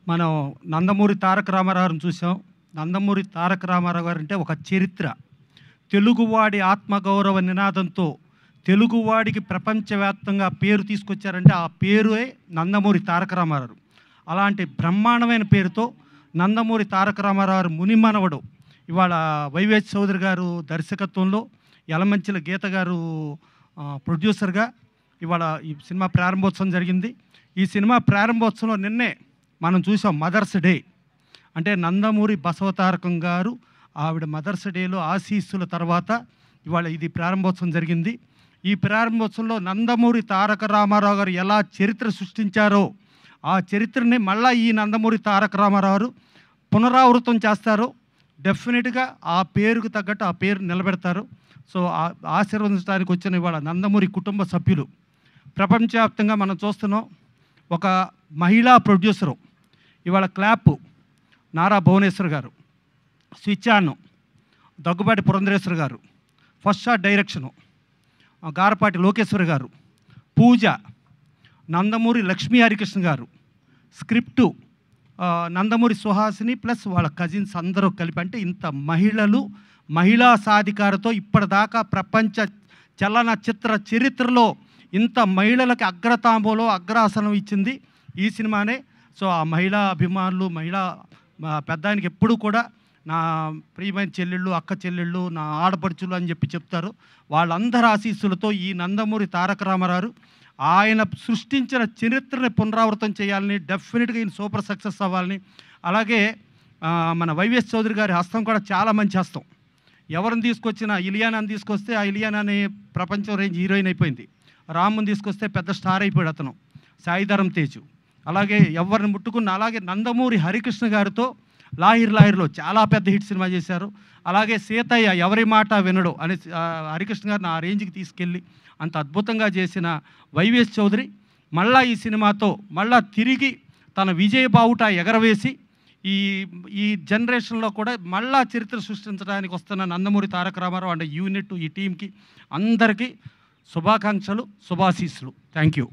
మనం నందమూరి తారక రామారావుని చూసాం. నందమూరి తారక రామారావు గారు అంటే ఒక చరిత్ర. తెలుగువాడి ఆత్మగౌరవ నినాదంతో తెలుగువాడికి ప్రపంచవ్యాప్తంగా పేరు తీసుకొచ్చారంటే ఆ పేరే నందమూరి తారక రామారావు. అలాంటి బ్రహ్మాండమైన పేరుతో నందమూరి తారక రామారావు మునిమనవడు ఇవాళ వైవేష్ చౌదరి గారు దర్శకత్వంలో, యలమంచిల గీత గారు ప్రొడ్యూసర్గా ఇవాళ ఈ సినిమా ప్రారంభోత్సవం జరిగింది. ఈ సినిమా ప్రారంభోత్సవంలో నిన్నే మనం చూసాం మదర్స్ డే. అంటే నందమూరి బసవతారకం గారు ఆవిడ మదర్స్ డేలో ఆశీస్సుల తర్వాత ఇవాళ ఇది ప్రారంభోత్సవం జరిగింది. ఈ ప్రారంభోత్సవంలో నందమూరి తారక రామారావు గారు ఎలా చరిత్ర సృష్టించారో ఆ చరిత్రని మళ్ళీ ఈ నందమూరి తారక రామారావు పునరావృతం చేస్తారు. డెఫినెట్గా ఆ పేరుకు తగ్గట్టు ఆ పేరు నిలబెడతారు. సో ఆశీర్వదించడానికి వచ్చిన ఇవాళ నందమూరి కుటుంబ సభ్యులు ప్రపంచవ్యాప్తంగా మనం చూస్తున్నాం. ఒక మహిళా ప్రొడ్యూసరు ఇవాళ క్లాప్ నారా భువనేశ్వర్ గారు, స్విచ్ ఆన్ దగ్గుబాటి పురంధరేశ్వర్ గారు, first shot direction Garapati Lokeshwar గారు, పూజ నందమూరి లక్ష్మీ హరికృష్ణ గారు, స్క్రిప్టు నందమూరి సుహాసిని ప్లస్ వాళ్ళ కజిన్స్ అందరూ కలిపి, అంటే ఇంత మహిళలు మహిళా సాధికారతో ఇప్పటిదాకా ప్రపంచ చలనచిత్ర చరిత్రలో ఇంత మహిళలకి అగ్రతాంబూలో అగ్రాసనం ఇచ్చింది ఈ సినిమానే. సో ఆ మహిళా అభిమానులు, మహిళా పెద్దానికి ఎప్పుడు కూడా నా ప్రియమైన చెల్లెళ్ళు, అక్క చెల్లెళ్ళు, నా ఆడపడుచులు అని చెప్పి చెప్తారు. వాళ్ళందరి ఆశీస్సులతో ఈ నందమూరి తారక రామారావు ఆయన సృష్టించిన చరిత్రని పునరావృతం చేయాలని, డెఫినెట్గా ఈయన సూపర్ సక్సెస్ అవ్వాలని. అలాగే మన వైవేష్ చౌదరి గారి హస్తం కూడా చాలా మంచి హస్తం. ఎవరిని తీసుకొచ్చినా, ఇలియానాని తీసుకొస్తే ఆ ఇలియానాని ప్రపంచం రేంజ్ హీరోయిన్ అయిపోయింది. రాముని తీసుకొస్తే పెద్ద స్టార్ అయిపోయాడు అతను, సాయిధరం తేజు. అలాగే ఎవరిని ముట్టుకున్న, అలాగే నందమూరి హరికృష్ణ గారితో లాహిర్లో చాలా పెద్ద హిట్ సినిమా చేశారు. అలాగే సీతయ్య ఎవరి మాట వినడు అని హరికృష్ణ గారిని ఆ రేంజ్కి తీసుకెళ్ళి అంత అద్భుతంగా చేసిన వైవేష్ చౌదరి మళ్ళా ఈ సినిమాతో మళ్ళా తిరిగి తన విజయ బావుట ఎగరవేసి ఈ జనరేషన్లో కూడా మళ్ళా చరిత్ర సృష్టించడానికి వస్తున్న నందమూరి తారక రామారావు అంటే యూనిట్, ఈ టీంకి అందరికీ శుభాకాంక్షలు, శుభాశీస్సులు. Thank you.